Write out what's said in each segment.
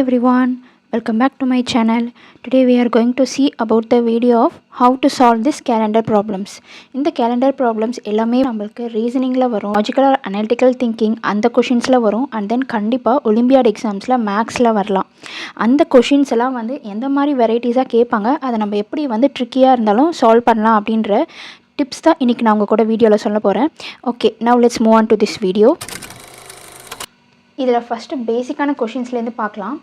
everyone, welcome back to my channel. Today we are going to see about the video of how to solve this calendar problems. இந்த calendar problems எல்லாமே நமக்கு ரீசனிங்ல வரும், logical R analytical thinking அந்த கொஷின்ஸ்ல வரும், and then கண்டிப்பாக olympiad எக்ஸாம்ஸில் மேக்ஸில் வரலாம். அந்த கொஷின்ஸ் எல்லாம் எந்த மாதிரி வெரைட்டிஸாக கேட்பாங்க, அதை நம்ம எப்படி ட்ரிக்கியாக இருந்தாலும் சால்வ் பண்ணலாம் அப்படின்ற டிப்ஸ் தான் இன்றைக்கி நான் உங்கள் கூட வீடியோவில் சொல்ல போகிறேன். Okay, now let's move on to this video. இதில் ஃபஸ்ட்டு பேசிக்கான கொஷின்ஸ்லேருந்து பார்க்கலாம்.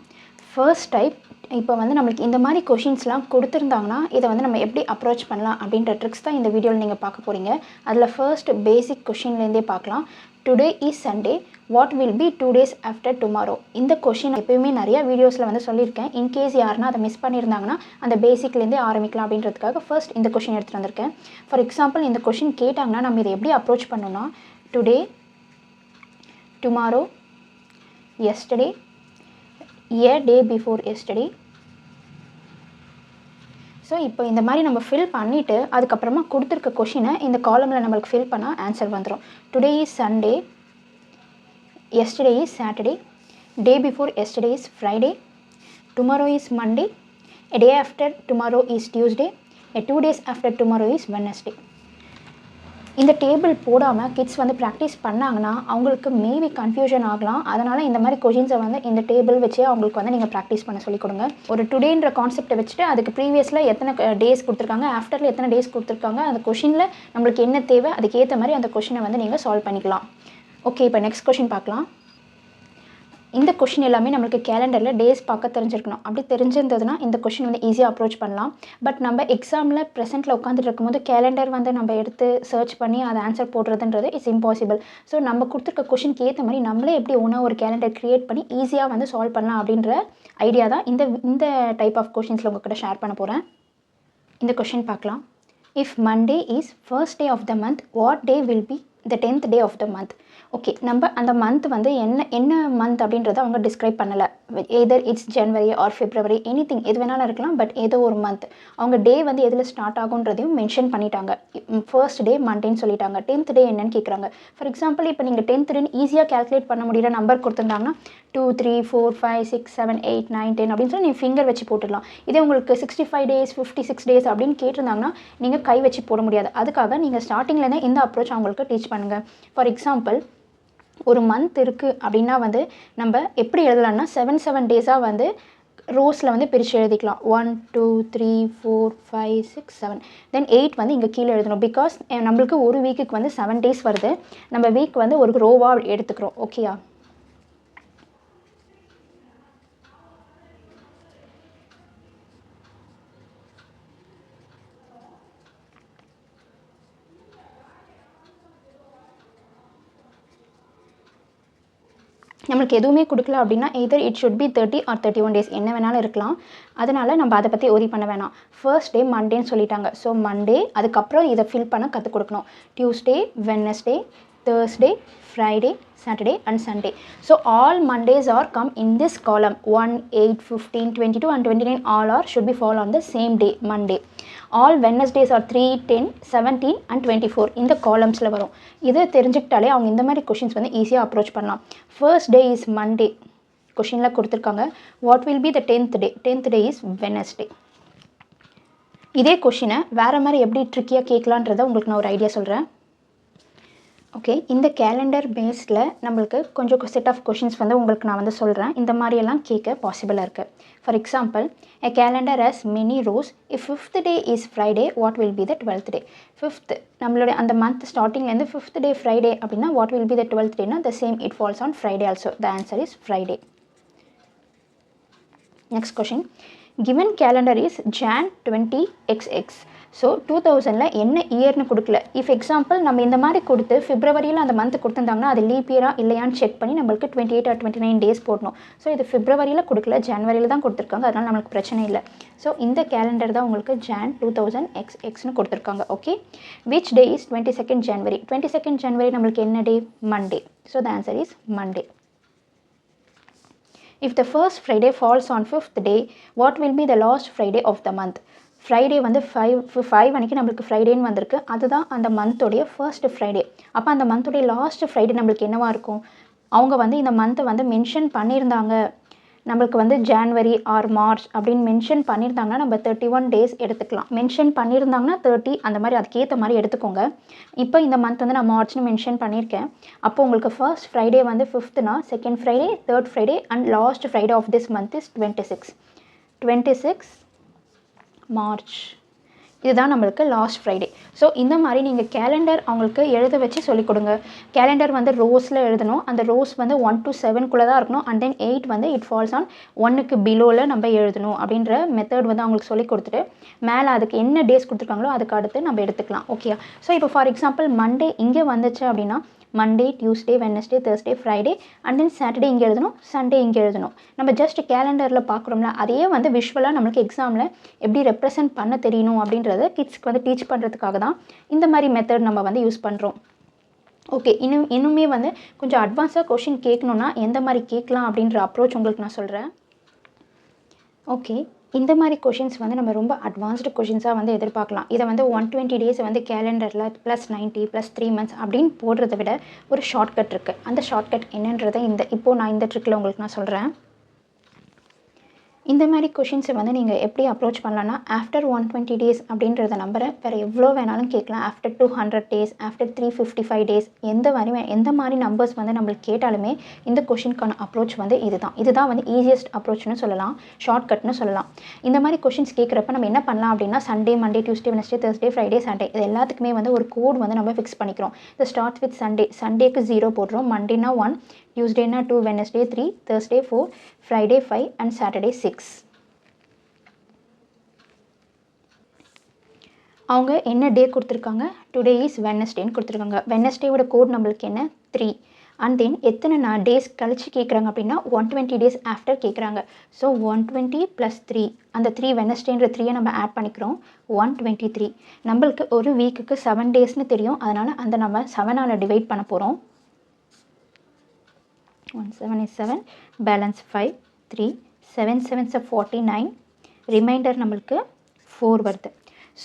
ஃபர்ஸ்ட் டைப், இப்போ நம்மளுக்கு இந்த மாதிரி கொஷின்ஸ்லாம் கொடுத்துருந்தாங்கன்னா இதை நம்ம எப்படி அப்ரோச் பண்ணலாம் அப்படின்ற ட்ரிக்ஸ் தான் இந்த வீடியோவில் நீங்கள் பார்க்க போகிறீங்க. அதில் ஃபர்ஸ்ட் பேசிக் கொஷின்லேருந்தே பார்க்கலாம். Today is Sunday, what will be 2 days after tomorrow? இந்த கொஷின் எப்போயுமே நிறையா வீடியோஸில் சொல்லியிருக்கேன். இன்கேஸ் யாருன்னா அதை மிஸ் பண்ணியிருந்தாங்கன்னா அந்த பேசிக்லேருந்தே ஆரம்பிக்கலாம் அப்படின்றதுக்காக ஃபர்ஸ்ட் இந்த கொஷின் எடுத்துகிட்டு வந்திருக்கேன். ஃபார் எக்ஸாம்பிள், இந்த கொஷின் கேட்டாங்கன்னா நம்ம இதை எப்படி அப்ரோச் பண்ணோன்னா, today, tomorrow, yesterday, a day before yesterday. So இப்போ இந்த மாதிரி நம்ம ஃபில் பண்ணிவிட்டு அதுக்கப்புறமா கொடுத்துருக்க கொஷினை இந்த காலமில் நம்மளுக்கு ஃபில் பண்ணால் ஆன்சர் வந்துடும். Today is Sunday, yesterday is Saturday, day before yesterday is Friday, tomorrow is Monday, a day after tomorrow is Tuesday, a 2 days after tomorrow is Wednesday. இந்த டேபிள் போடாமல் கிட்ஸ் ப்ராக்டிஸ் பண்ணாங்கன்னா அவங்களுக்கு maybe confusion ஆகலாம். அதனால் இந்த மாதிரி கொஷின்ஸை இந்த table வச்சே அவங்களுக்கு நீங்கள் ப்ராக்டிஸ் பண்ண சொல்லிக் கொடுங்க. ஒரு டுடேன்ற கான்செப்டை வச்சுட்டு அதுக்கு ப்ரீவியஸில் எத்தனை டேஸ் கொடுத்துருக்காங்க, ஆஃப்டரில் எத்தனை டேஸ் கொடுத்துருக்காங்க, அந்த கொஷினில் நம்மளுக்கு என்ன தேவை அதுக்கேற்ற மாதிரி அந்த கொஷினை நீங்கள் சால்வ் பண்ணிக்கலாம். ஓகே, இப்போ நெக்ஸ்ட் கொஷின் பார்க்கலாம். இந்த கொஷின் எல்லாமே நம்மளுக்கு கேலண்டரில் டேஸ் பார்க்க தெரிஞ்சிருக்கணும். அப்படி தெரிஞ்சிருந்ததுன்னா இந்த கொஷின் ஈஸியாக அப்ரோச் பண்ணலாம். பட் நம்ம எக்ஸாமில் ப்ரெசென்ட்டில் உட்காந்துட்டு இருக்கும்போது கேலண்டர் நம்ம எடுத்து சர்ச் பண்ணி அதை ஆன்சர் போடுறதுன்றது இட்ஸ் இம்பாசிபிள். ஸோ நம்ம கொடுத்துருக்க கொஷினுக்கு ஏற்ற மாதிரி நம்மளே எப்படி ஒன்றா ஒரு கேலண்டர் க்ரியேட் பண்ணி ஈஸியாக சால்வ் பண்ணலாம் அப்படின்ற ஐடியா தான் இந்த டைப் ஆஃப் கொஷின்ஸில் உங்கள்கிட்ட ஷேர் பண்ண போகிறேன். இந்த கொஷின் பார்க்கலாம். If Monday is first day of the month, what day will be the 10th day of the month? Okay, நம்ம அந்த மந்த் என்ன மந்த் அப்படின்றத அவங்க டிஸ்கிரைப் பண்ணலை. Either it's January or February, anything எது வேணாலும் இருக்கலாம். பட் ஏதோ ஒரு மந்த் அவங்க டே எதில் ஸ்டார்ட் ஆகுன்றதையும் மென்ஷன் பண்ணிட்டாங்க. ஃபர்ஸ்ட் டே மண்டேன்னு சொல்லிட்டாங்க. 10th டே என்னன்னு கேட்குறாங்க. ஃபார் எக்ஸாம்பிள், இப்போ நீங்கள் 10th டேன்னு ஈஸியாக கேல்குலேட் பண்ண முடியல நம்பர் கொடுத்துருந்தாங்கன்னா 2 3 4 5 6 7 8 9 10 அப்படின்னு சொல்லி நீங்கள் ஃபிங்கர் வச்சு போட்டுடலாம். இதே உங்களுக்கு 65 days 56 days அப்படின்னு கேட்டிருந்தாங்கன்னா நீங்கள் கை வச்சு போட முடியாது. அதுக்காக நீங்கள் ஸ்டார்டிங்லேருந்து இந்த அப்ரோச் அவங்களுக்கு டீச் பண்ணுங்கள். ஃபார் எக்ஸாம்பிள், ஒரு மந்த் இருக்குது அப்படின்னா நம்ம எப்படி எழுதலாம்னா 7 டேஸாக ரோஸில் பிரித்து எழுதிக்கலாம். 1 2 3 4 5 6 7 தென் 8 இங்கே கீழே எழுதணும். பிகாஸ் நம்மளுக்கு ஒரு வீக்குக்கு 7 days வருது. நம்ம வீக் ஒரு ரோவாக எடுத்துக்கிறோம். ஓகேயா? நம்மளுக்கு எதுவுமே கொடுக்கல அப்படின்னா either it should be 30 or 31 days என்ன வேணாலும் இருக்கலாம். அதனால் நம்ம அதை பற்றி ஒரி பண்ண வேணாம். ஃபர்ஸ்ட் டே மண்டேன்னு சொல்லிட்டாங்க. ஸோ மண்டே, அதுக்கப்புறம் இதை ஃபில் பண்ண கற்றுக் கொடுக்கணும். Tuesday, Wednesday, Thursday, Friday, Saturday and Sunday. So all Mondays are come in this column. 1, 8, 15, 22 and 29 all are should be fall on the same day, Monday. All Wednesdays are 3, 10, 17 and 24 இந்த காலம்ஸில் வரும். இதை தெரிஞ்சுக்கிட்டாலே அவங்க இந்த மாதிரி questions ஈஸியாக approach பண்ணலாம். First day is Monday கொஷினில் கொடுத்துருக்காங்க. What will be the 10th day? 10th day is Wednesday. இதே கொஷினை வேறு மாதிரி எப்படி ட்ரிக்கியாக கேட்கலான்றதை உங்களுக்கு நான் ஒரு ஐடியா சொல்கிறேன். ஓகே, இந்த கேலண்டர் பேஸில் நம்மளுக்கு கொஞ்சம் செட் ஆஃப் கொஷின்ஸ் உங்களுக்கு நான் சொல்கிறேன். இந்த மாதிரியெல்லாம் கேட்க பாசிபிளாக இருக்குது. For example, a calendar has many rows. if 5th day is Friday, what will be the 12th day? 5th நம்மளுடைய அந்த மந்த் ஸ்டார்டிங்லேருந்து 5th day Friday அப்படின்னா what will be the 12th day? The same, it falls on Friday also. The answer is Friday. Next question. Given calendar is Jan 20XX. So 2000 என்ன இயர்னு கொடுக்கல. If example நம்ம இந்த மாதிரி கொடுத்து பிப்ரவரியில் அந்த மந்த் கொடுத்துருந்தாங்கன்னா அது லீப் இயராக இல்லையான்னு செக் பண்ணி நம்மளுக்கு 28 or 29 days போடணும். ஸோ இது பிப்ரவரியில் கொடுக்கல, ஜனவரியில் தான் கொடுத்துருக்காங்க. அதனால் நம்மளுக்கு பிரச்சனை இல்லை. ஸோ இந்த கேலண்டர் தான் உங்களுக்கு Jan 2000XX கொடுத்துருக்காங்க. Okay, which day is 22nd January? 22nd January நம்மளுக்கு என்ன day? Monday. So the answer is Monday. If the first Friday falls on 5th day, what will be the last Friday of the month? Friday 5 அன்றைக்கி நம்மளுக்கு ஃப்ரைடேன்னு வந்திருக்கு. அதுதான் அந்த மந்தோடைய first Friday. அப்போ அந்த மந்தோடைய last Friday நம்மளுக்கு என்னவாக இருக்கும்? அவங்க இந்த மந்த்தை மென்ஷன் பண்ணியிருந்தாங்க நம்மளுக்கு வந்து ஜான்வரி ஆர் மார்ச் அப்படின்னு மென்ஷன் பண்ணியிருந்தாங்கன்னா நம்ம 31 டேஸ் எடுத்துக்கலாம். மென்ஷன் பண்ணியிருந்தாங்கன்னா 30 அந்த மாதிரி அதுக்கேற்ற மாதிரி எடுத்துக்கோங்க. இப்போ இந்த மந்த் வந்து நான் மார்ச்னு மென்ஷன் பண்ணியிருக்கேன். அப்போ உங்களுக்கு ஃபர்ஸ்ட் ஃப்ரைடே வந்து 5th, second Friday, third Friday and last Friday of this month is 26 March. இதுதான் நம்மளுக்கு லாஸ்ட் ஃப்ரைடே. ஸோ இந்த மாதிரி நீங்கள் கேலண்டர் அவங்களுக்கு எழுத வச்சு சொல்லிக் கொடுங்க. கேலண்டர் வந்து ரோஸில் எழுதணும். அந்த ரோஸ் வந்து 1 to 7 தான் இருக்கணும். அண்ட் தென் 8 வந்து இட் ஃபால்ஸ் ஆன் 1க்கு பிலோவில் நம்ம எழுதணும் அப்படின்ற மெத்தட் வந்து அவங்களுக்கு சொல்லிக் கொடுத்துட்டு மேலே அதுக்கு என்ன டேஸ் கொடுத்துருக்காங்களோ அதுக்கு அடுத்து நம்ம எடுத்துக்கலாம். ஓகே. ஸோ இப்போ ஃபார் எக்ஸாம்பிள் மண்டே இங்கே வந்துச்சு அப்படின்னா Monday, Tuesday, Wednesday, Thursday, Friday and then Saturday இங்கே எழுதணும், சண்டே இங்கே எழுதணும். நம்ம ஜஸ்ட் கேலண்டரில் பார்க்குறோம்ல அதையே வந்து விஷுவலாக நம்மளுக்கு எக்ஸாமில் எப்படி ரெப்ரசென்ட் பண்ண தெரியணும் அப்படின்றத கிட்ஸ்க்கு வந்து டீச் பண்ணுறதுக்காக தான் இந்த மாதிரி மெத்தட் நம்ம வந்து யூஸ் பண்ணுறோம். ஓகே. இன்னுமே வந்து கொஞ்சம் அட்வான்ஸாக கொஷின் கேட்கணுன்னா எந்த மாதிரி கேட்கலாம் அப்படின்ற அப்ரோச் உங்களுக்கு நான் சொல்கிறேன். ஓகே. இந்த மாதிரி கொஷின்ஸ் வந்து நம்ம ரொம்ப அட்வான்ஸ்டு கொஷின்ஸாக வந்து எதிர்பார்க்கலாம். இதை வந்து 120 டேஸ் வந்து கேலண்டரில் +90 +3 months அப்படின்னு போடுறத விட ஒரு ஷார்ட்கட் இருக்குது. அந்த ஷார்ட்கட் என்னன்றதை இப்போது நான் இந்த ட்ரிக்கில் உங்களுக்கு நான் சொல்கிறேன். இந்த மாதிரி கொஷின்ஸை வந்து நீங்கள் எப்படி அப்ரோச் பண்ணலான்னா ஆஃப்டர் 120 டேஸ் அப்படின்றத நம்பரை வேறு எவ்வளோ வேணாலும் கேட்கலாம். ஆஃப்டர் 200 டேஸ், ஆஃப்டர் 355 டேஸ் எந்த மாதிரி நம்பர்ஸ் வந்து நம்மளுக்கு கேட்டாலுமே இந்த கொஷினுக்கான அப்ரோச் வந்து இதுதான் வந்து ஈஸியஸ்ட் அப்ரோச்னு சொல்லலாம், ஷார்ட்கட்னு சொல்லலாம். இந்த மாதிரி கொஷின்ஸ் கேட்குறப்ப நம்ம என்ன பண்ணலாம் அப்படின்னா Sunday, Monday, Tuesday, Wednesday, Thursday, Friday, Saturday இது எல்லாத்துக்குமே வந்து ஒரு கோட் வந்து நம்ம ஃபிக்ஸ் பண்ணிக்கிறோம். இது ஸ்டார்ட் வித் சண்டேக்கு 0 போடுறோம், மண்டேனா 1, டியூஸ்டேனா 2, Wednesday 3, Thursday 4, Friday 5 and Saturday 6. அவங்க என்ன டே கொடுத்துருக்காங்க, டுடே இஸ் வெட்னஸ்டேன்னு கொடுத்துருக்காங்க. வெட்னஸ்டேவோட கோட் நம்மளுக்கு என்ன 3 அண்ட் தென் எத்தனை டேஸ் கழிச்சு கேட்குறாங்க அப்படின்னா 120 டேஸ் ஆஃப்டர் கேட்குறாங்க. ஸோ 120 + 3 அந்த 3 வெட்னஸ்டேன்ற 3 நம்ம ஆட் பண்ணிக்கிறோம் 123. நம்மளுக்கு ஒரு வீக்குக்கு 7 டேஸ்னு தெரியும். அதனால் அந்த நம்ம 7ஆல் டிவைட் பண்ண போகிறோம். 1 7 is 7, balance 5, 3, 7 7s are 49, reminder நம்மளுக்கு 4 வருது.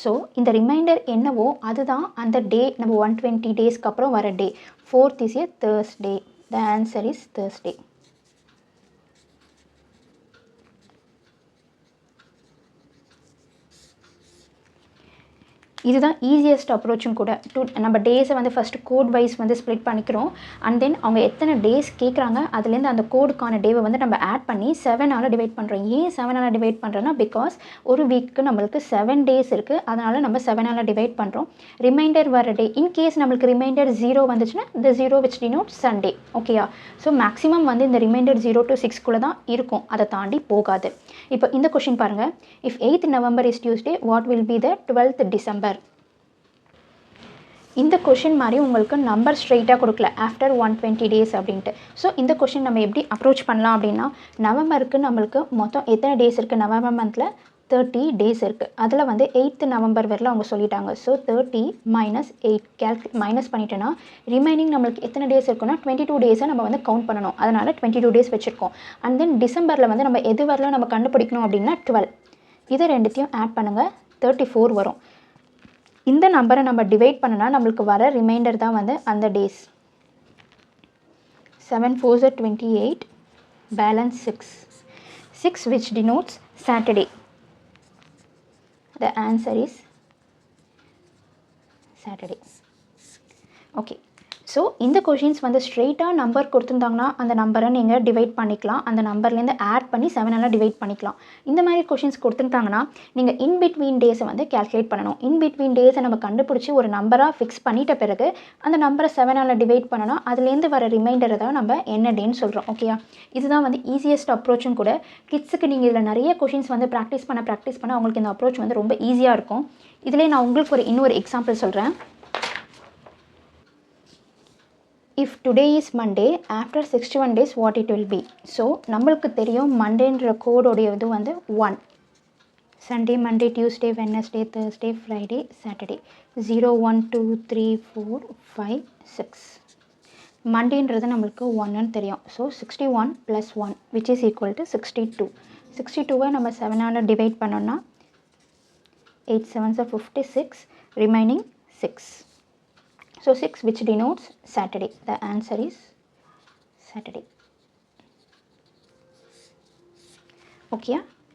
ஸோ இந்த ரிமைண்டர் என்னவோ அதுதான் அந்த டே நம்ம 120 டேஸ்க்கு அப்புறம் வர டே. 4th is a Thursday. The answer is Thursday. இதுதான் ஈஸியஸ்ட் அப்ரோச்சும் கூட. நம்ம டேஸை வந்து ஃபஸ்ட்டு கோட் வைஸ் வந்து ஸ்ப்ளிட் பண்ணிக்கிறோம். அண்ட் தென் அவங்க எத்தனை டேஸ் கேட்குறாங்க அதுலேருந்து அந்த கோடுக்கான டேவை வந்து நம்ம ஆட் பண்ணி 7ஆல் டிவைட் பண்ணுறோம். ஏன் 7ஆல் டிவைட் பண்ணுறோன்னா பிகாஸ் ஒரு வீக்கு நம்மளுக்கு 7 டேஸ் இருக்குது. அதனால் நம்ம 7ஆல் டிவைட் பண்ணுறோம். ரிமைண்டர் வர டே இன்கேஸ் நம்மளுக்கு ரிமைண்டர் 0 வந்துச்சுன்னா இந்த 0 which denotes சண்டே. ஓகேயா? ஸோ மேக்ஸிமம் வந்து இந்த ரிமைண்டர் 0 to 6 தான் இருக்கும், அதை தாண்டி போகாது. இப்போ இந்த கொஷின் பாருங்கள். If 8th November is Tuesday, what will be the 12th December? இந்த கொஷின் மாதிரி உங்களுக்கு நம்பர் ஸ்ட்ரெயிட்டாக கொடுக்கல ஆஃப்டர் 120 டேஸ் அப்படின்ட்டு. ஸோ இந்த கொஷின் நம்ம எப்படி அப்ரோச் பண்ணலாம் அப்படின்னா நவம்பருக்கு நம்மளுக்கு மொத்தம் எத்தனை டேஸ் இருக்குது, நவம்பர் மந்தில் 30 டேஸ் இருக்குது. அதில் வந்து 8th November வரல அவங்க சொல்லிட்டாங்க. ஸோ 30 - 8 மைனஸ் பண்ணிட்டேன்னா ரிமைனிங் நம்மளுக்கு எத்தனை டேஸ் இருக்குன்னா 22 டேஸை நம்ம வந்து கவுண்ட் பண்ணணும். அதனால் 22 டேஸ் வச்சுருக்கோம். அண்ட் தென் டிசம்பரில் வந்து நம்ம எது வரலாம் நம்ம கண்டுபிடிக்கணும் அப்படின்னா 12. இதை ரெண்டுத்தையும் ஆட் பண்ணுங்கள் 34 வரும். இந்த நம்பரை நம்ம டிவைட் பண்ணனா நம்மளுக்கு வர ரிமைண்டர் தான் வந்து அந்த days. 7 4s are 28, balance 6 which denotes Saturday. The answer is Saturday. Okay. So இந்த கொஷின்ஸ் வந்து ஸ்ட்ரெயிட்டாக நம்பர் கொடுத்துருந்தாங்கன்னா அந்த நம்பரை நீங்கள் டிவைட் பண்ணிக்கலாம். அந்த நம்பர்லேருந்து ஆட் பண்ணி 7ஆல் டிவைட் பண்ணிக்கலாம். இந்த மாதிரி கொஷின்ஸ் கொடுத்துருந்தாங்கன்னா நீங்கள் இன்பிட்வீன் டேஸை வந்து கேல்குலேட் பண்ணணும். இன்பிட்வீன் டேஸை நம்ம கண்டுபிடிச்சி ஒரு நம்பராக ஃபிக்ஸ் பண்ணிட்ட பிறகு அந்த நம்பரை 7ஆல் டிவைட் பண்ணணும். அதுலேருந்து வர ரிமைண்டரை தான் நம்ம என்ன டேன்னு சொல்கிறோம். ஓகேயா? இதுதான் வந்து ஈஸியஸ்ட் அப்ரோச்சும் கூட. கிட்ஸுக்கு நீங்கள் இதில் நிறைய கொஷின்ஸ் வந்து ப்ராக்டிஸ் பண்ண அவங்களுக்கு இந்த அப்ரோச் வந்து ரொம்ப ஈஸியாக இருக்கும். இதிலே நான் உங்களுக்கு இன்னொரு எக்ஸாம்பிள் சொல்கிறேன். If today is Monday, after 61 days what it will be? So நம்மளுக்கு தெரியும் மண்டேன்ற கோடோடைய இது வந்து 1. Sunday, Monday, Tuesday, Wednesday, Thursday, Friday, Saturday. 0 1 2 3 4 5 6. மண்டேன்றது நம்மளுக்கு 1ன்னு தெரியும். So 61 + 1 which is equal to 62. 62வை நம்ம 7ஆல் டிவைட் பண்ணோம்னா 8 7s are 56, remaining 6. So 6 which denotes Saturday. The answer is Saturday. Okay,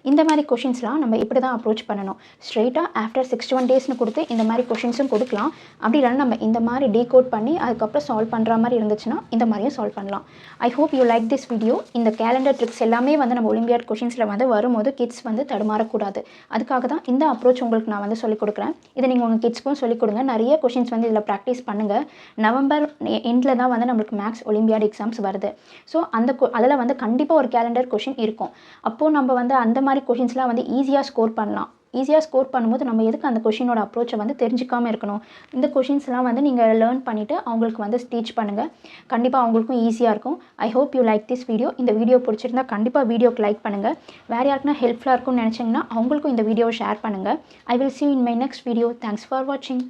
இந்த மாதிரி கொஷின்ஸ்லாம் நம்ம இப்படி தான் அப்ரோச் பண்ணணும். ஸ்ட்ரெயிட்டாக ஆஃப்டர் 61 டேஸ்னு கொடுத்து இந்த மாதிரி கொஷின்ஸும் கொடுக்கலாம். அப்படி இல்லைனா நம்ம இந்த மாதிரி டீகோட் பண்ணி அதுக்கப்புறம் சால்வ் பண்ணுற மாதிரி இருந்துச்சுன்னா இந்த மாதிரியும் சால்வ் பண்ணலாம். I hope you like this video. இந்த கேலண்டர் ட்ரிக்ஸ் எல்லாமே வந்து நம்ம ஒலிம்பியாட் கொஷின்ஸில் வந்து வரும்போது கிட்ஸ் வந்து தடுமாறக்கூடாது. அதுக்காக தான் இந்த அப்ரோச் உங்களுக்கு நான் வந்து சொல்லிக் கொடுக்குறேன். இதை நீங்கள் உங்கள் கிட்ஸ்க்கும் சொல்லிக் கொடுங்க. நிறைய கொஷின்ஸ் வந்து இதில் ப்ராக்டிஸ் பண்ணுங்கள். நவம்பர் எண்டில் தான் வந்து நம்மளுக்கு மேக்ஸ் ஒலிம்பியாட் எக்ஸாம்ஸ் வருது. ஸோ அதில் வந்து கண்டிப்பாக ஒரு கேலண்டர் கொஷின் இருக்கும். அப்போது நம்ம வந்து அந்த மாதிரி கொஷின்ஸ்லாம் வந்து ஈஸியாக ஸ்கோர் பண்ணலாம். ஈஸியாக ஸ்கோர் பண்ணும்போது நம்ம எதுக்கு அந்த கொஷினோட அப்ரோச்சை வந்து தெரிஞ்சிக்காமல் இருக்கணும். இந்த கொஷின்ஸ்லாம் வந்து நீங்கள் லேர்ன் பண்ணிவிட்டு அவங்களுக்கு வந்து டீச் பண்ணுங்கள். கண்டிப்பாக அவங்களுக்கும் ஈஸியாக இருக்கும். I hope you like this video. இந்த வீடியோ பிடிச்சிருந்தா கண்டிப்பாக வீடியோக்கு லைக் பண்ணுங்கள். வேறு யாருக்குன்னா ஹெல்ப்ஃபுல்லாக இருக்கும்னு நினச்சிங்கன்னா அவங்களுக்கும் இந்த வீடியோவை ஷேர் பண்ணுங்கள். I will see you in my next video. Thanks for watching.